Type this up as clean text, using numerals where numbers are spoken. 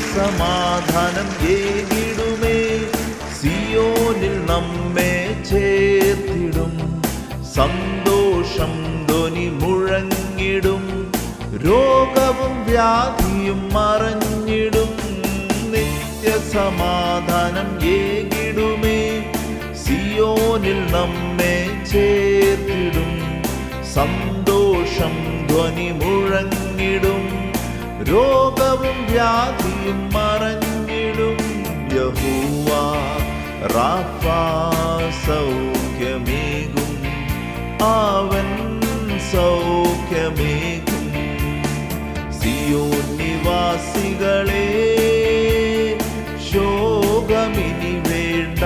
സമാധാനം ഏകിടുമേ. സിയോനിൽ നമ്മെ ചേർത്തിടും. സന്തോഷം ധ്വനി മുഴങ്ങിടും. രോഗവും വ്യാധിയും മറഞ്ഞിടും. നിത്യസമാധാനം ഏകിടുമേ. സിയോനിൽ നമ്മെ ചേർത്തിടും. സന്തോഷം ധ്വനി മുഴങ്ങിടും. രോഗവും വ്യാധിയും മറഞ്ഞിടും. യഹോവ റാഫ സൗഖ്യമേകും. അവൻ സൗഖ്യമേകും. സിയോൻ നിവാസികളെ ശോകമിനി വേണ്ട.